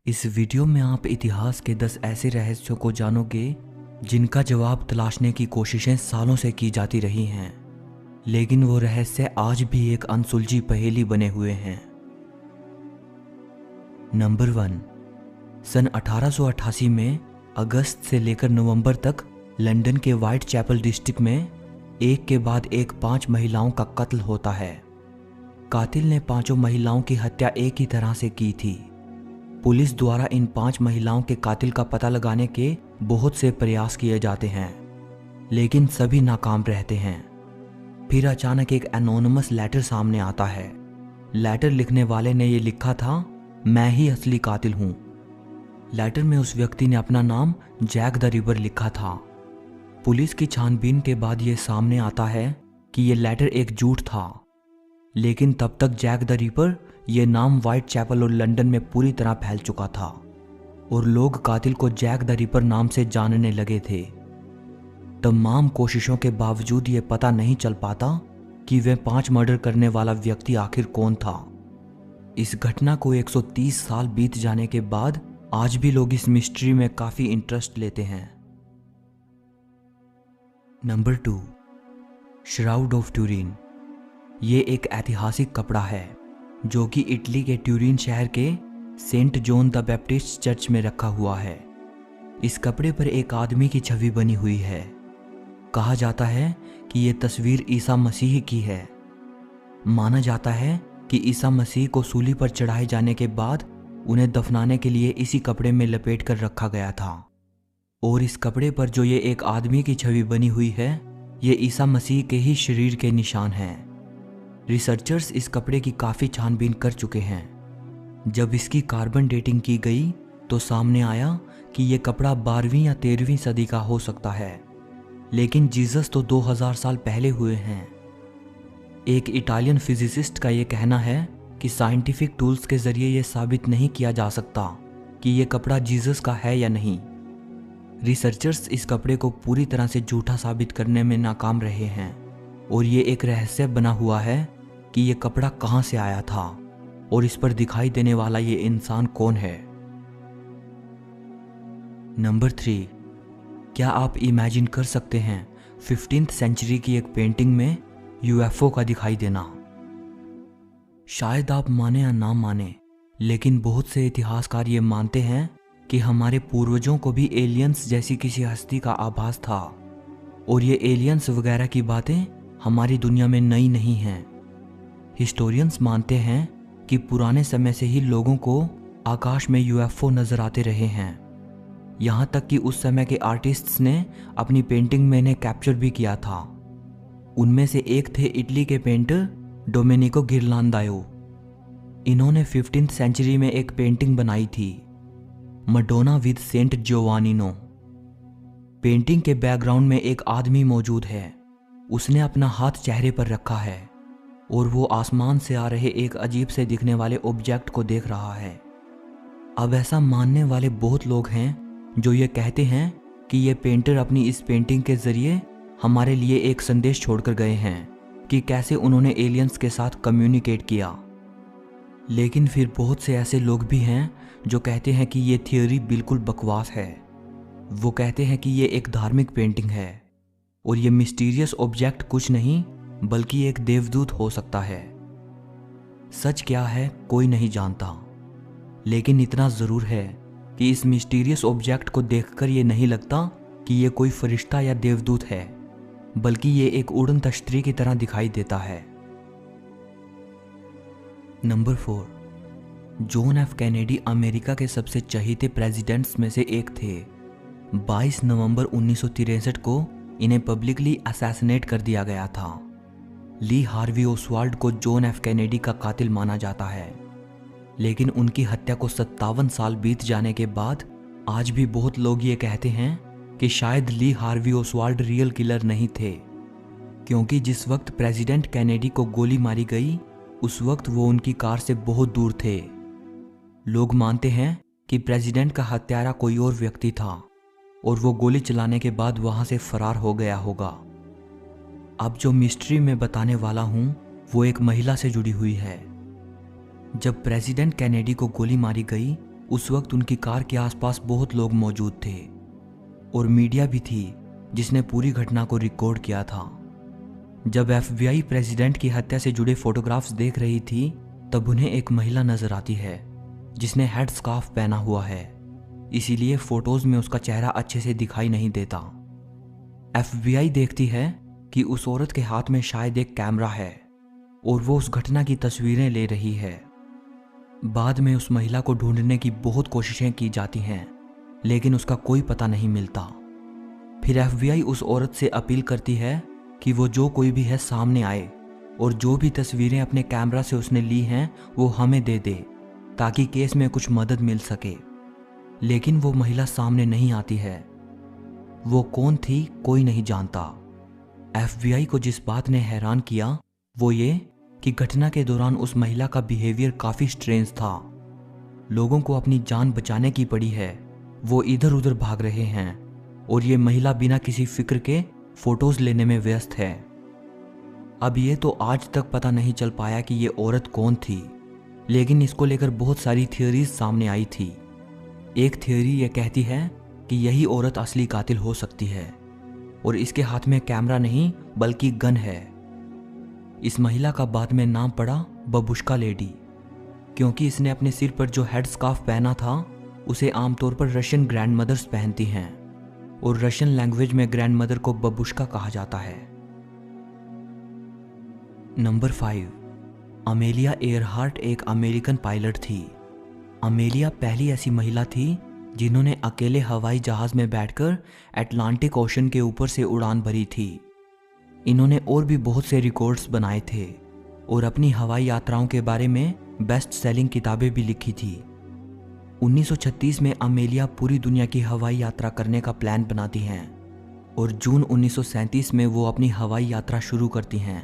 इस वीडियो में आप इतिहास के 10 ऐसे रहस्यों को जानोगे जिनका जवाब तलाशने की कोशिशें सालों से की जाती रही हैं, लेकिन वो रहस्य आज भी एक अनसुलझी पहेली बने हुए हैं। नंबर 1। सन 1888 में अगस्त से लेकर नवंबर तक लंदन के व्हाइट चैपल डिस्ट्रिक्ट में एक के बाद एक 5 महिलाओं का कत्ल होता है। कातिल ने 5 महिलाओं की हत्या एक ही तरह से की थी। पुलिस द्वारा इन 5 महिलाओं के कातिल का पता लगाने के बहुत से प्रयास किए जाते हैं, लेकिन सभी नाकाम रहते हैं। फिर अचानक एक एनोनिमस लेटर सामने आता है। लेटर लिखने वाले ने ये लिखा था, मैं ही असली कातिल हूँ। लेटर में उस व्यक्ति ने अपना नाम जैक द रिपर लिखा था। पुलिस की छानबीन के बाद ये सामने आता है कि ये लेटर एक झूठ था, लेकिन तब तक जैक द रिपर ये नाम व्हाइट चैपल और लंदन में पूरी तरह फैल चुका था और लोग कातिल को जैक द रिपर नाम से जानने लगे थे। तमाम कोशिशों के बावजूद ये पता नहीं चल पाता कि वह 5 मर्डर करने वाला व्यक्ति आखिर कौन था। इस घटना को 130 साल बीत जाने के बाद आज भी लोग इस मिस्ट्री में काफी इंटरेस्ट लेते हैं। नंबर 2। Shroud of Turin. ये एक ऐतिहासिक कपड़ा है जो कि इटली के ट्यूरिन शहर के Saint John the Baptist church में रखा हुआ है। इस कपड़े पर एक आदमी की छवि बनी हुई है। कहा जाता है कि ये तस्वीर ईसा मसीह की है। माना जाता है कि ईसा मसीह को सूली पर चढ़ाए जाने के बाद उन्हें दफनाने के लिए इसी कपड़े में लपेट कर रखा गया था, और इस कपड़े पर जो ये एक आदमी की छवि बनी हुई है, ये ईसा मसीह के ही शरीर के निशान हैं। रिसर्चर्स इस कपड़े की काफ़ी छानबीन कर चुके हैं। जब इसकी कार्बन डेटिंग की गई तो सामने आया कि ये कपड़ा 12वीं या 13वीं सदी का हो सकता है, लेकिन जीसस तो 2000 साल पहले हुए हैं। एक इटालियन फिजिसिस्ट का ये कहना है कि साइंटिफिक टूल्स के जरिए ये साबित नहीं किया जा सकता कि ये कपड़ा जीसस का है या नहीं। रिसर्चर्स इस कपड़े को पूरी तरह से झूठा साबित करने में नाकाम रहे हैं, और ये एक रहस्य बना हुआ है कि ये कपड़ा कहाँ से आया था और इस पर दिखाई देने वाला ये इंसान कौन है। नंबर 3। क्या आप इमेजिन कर सकते हैं 15th सेंचुरी की एक पेंटिंग में यूएफओ का दिखाई देना? शायद आप माने या ना माने, लेकिन बहुत से इतिहासकार ये मानते हैं कि हमारे पूर्वजों को भी एलियंस जैसी किसी हस्ती का आभास था, और ये एलियंस वगैरह की बातें हमारी दुनिया में नई नहीं हैं। हिस्टोरियंस मानते हैं कि पुराने समय से ही लोगों को आकाश में यूएफओ नजर आते रहे हैं। यहाँ तक कि उस समय के आर्टिस्ट्स ने अपनी पेंटिंग में इन्हें कैप्चर भी किया था। उनमें से एक थे इटली के पेंटर डोमेनिको गिरलांदायो। इन्होंने 15th सेंचुरी में एक पेंटिंग बनाई थी, मडोना विद सेंट जोवानिनो। पेंटिंग के बैकग्राउंड में एक आदमी मौजूद है। उसने अपना हाथ चेहरे पर रखा है और वो आसमान से आ रहे एक अजीब से दिखने वाले ऑब्जेक्ट को देख रहा है। अब ऐसा मानने वाले बहुत लोग हैं जो ये कहते हैं कि ये पेंटर अपनी इस पेंटिंग के जरिए हमारे लिए एक संदेश छोड़कर गए हैं कि कैसे उन्होंने एलियंस के साथ कम्युनिकेट किया। लेकिन फिर बहुत से ऐसे लोग भी हैं जो कहते हैं कि ये थियोरी बिल्कुल बकवास है। वो कहते हैं कि ये एक धार्मिक पेंटिंग है और ये मिस्टीरियस ऑब्जेक्ट कुछ नहीं बल्कि एक देवदूत हो सकता है। सच क्या है कोई नहीं जानता, लेकिन इतना ज़रूर है कि इस मिस्टीरियस ऑब्जेक्ट को देखकर ये नहीं लगता कि ये कोई फरिश्ता या देवदूत है, बल्कि ये एक उड़न तश्तरी की तरह दिखाई देता है। Number 4। John F Kennedy America के सबसे चहीते प्रेसिडेंट्स में से एक थे। 22 नवंबर 1963 को इन्हें पब्लिकली असैसिनेट कर दिया गया था। ली हार्वी ओसवाल्ड को जॉन एफ कैनेडी का कातिल माना जाता है, लेकिन उनकी हत्या को 57 साल बीत जाने के बाद आज भी बहुत लोग ये कहते हैं कि शायद Lee Harvey Oswald real killer नहीं थे, क्योंकि जिस वक्त प्रेसिडेंट कैनेडी को गोली मारी गई उस वक्त वो उनकी कार से बहुत दूर थे। लोग मानते हैं कि प्रेसिडेंट का हत्यारा कोई और व्यक्ति था और वो गोली चलाने के बाद वहां से फरार हो गया होगा। अब जो मिस्ट्री में बताने वाला हूं वो एक महिला से जुड़ी हुई है। जब प्रेसिडेंट कैनेडी को गोली मारी गई उस वक्त उनकी कार के आसपास बहुत लोग मौजूद थे और मीडिया भी थी जिसने पूरी घटना को रिकॉर्ड किया था। जब FBI प्रेसिडेंट की हत्या से जुड़े फोटोग्राफ्स देख रही थी तब उन्हें एक महिला नजर आती है जिसने हेड स्कार्फ पहना हुआ है, इसीलिए फोटोज में उसका चेहरा अच्छे से दिखाई नहीं देता। FBI देखती है कि उस औरत के हाथ में शायद एक कैमरा है और वो उस घटना की तस्वीरें ले रही है। बाद में उस महिला को ढूंढने की बहुत कोशिशें की जाती हैं लेकिन उसका कोई पता नहीं मिलता। फिर FBI उस औरत से अपील करती है कि वो जो कोई भी है सामने आए और जो भी तस्वीरें अपने कैमरा से उसने ली हैं वो हमें दे दे ताकि केस में कुछ मदद मिल सके। लेकिन वो महिला सामने नहीं आती है। वो कौन थी कोई नहीं जानता। FBI को जिस बात ने हैरान किया वो ये कि घटना के दौरान उस महिला का बिहेवियर काफी स्ट्रेंज था। लोगों को अपनी जान बचाने की पड़ी है, वो इधर उधर भाग रहे हैं और ये महिला बिना किसी फिक्र के फोटोज लेने में व्यस्त है। अब ये तो आज तक पता नहीं चल पाया कि ये औरत कौन थी, लेकिन इसको लेकर बहुत सारी थियोरीज सामने आई थी। एक थियोरी ये कहती है कि यही औरत असली कातिल हो सकती है और इसके हाथ में कैमरा नहीं बल्कि गन है। इस महिला का बाद में नाम पड़ा बबुश्का लेडी, क्योंकि इसने अपने सिर पर जो हेड स्कार्फ पहना था उसे आमतौर पर रशियन ग्रैंड मदर्स पहनती हैं और रशियन लैंग्वेज में ग्रैंड मदर को बबुश्का कहा जाता है। नंबर 5, अमेलिया एयरहार्ट एक अमेरिकन पायलट थी। अमेलिया पहली ऐसी महिला थी जिन्होंने अकेले हवाई जहाज में बैठकर अटलांटिक ओशन के ऊपर से उड़ान भरी थी। इन्होंने और भी बहुत से रिकॉर्ड्स बनाए थे और अपनी हवाई यात्राओं के बारे में बेस्ट सेलिंग किताबें भी लिखी थी। 1936 में अमेलिया पूरी दुनिया की हवाई यात्रा करने का प्लान बनाती हैं और जून 1937 में वो अपनी हवाई यात्रा शुरू करती हैं।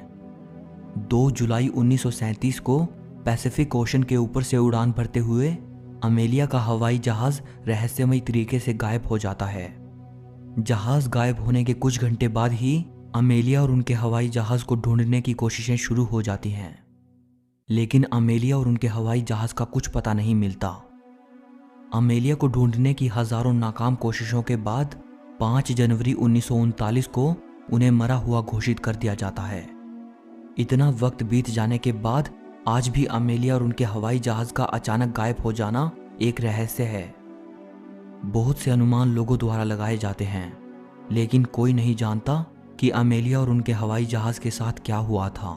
2 जुलाई 1937 को पैसिफिक ओशन के ऊपर से उड़ान भरते हुए अमेलिया का हवाई जहाज रहस्यमयी तरीके से गायब हो जाता है। जहाज गायब होने के कुछ घंटे बाद ही अमेलिया और उनके हवाई जहाज को ढूंढने की कोशिशें शुरू हो जाती हैं, लेकिन अमेलिया और उनके हवाई जहाज का कुछ पता नहीं मिलता। अमेलिया को ढूंढने की हजारों नाकाम कोशिशों के बाद 5 जनवरी 1939 को उन्हें मरा हुआ घोषित कर दिया जाता है। इतना वक्त बीत जाने के बाद आज भी अमेलिया और उनके हवाई जहाज का अचानक गायब हो जाना एक रहस्य है। बहुत से अनुमान लोगों द्वारा लगाए जाते हैं, लेकिन कोई नहीं जानता कि अमेलिया और उनके हवाई जहाज के साथ क्या हुआ था।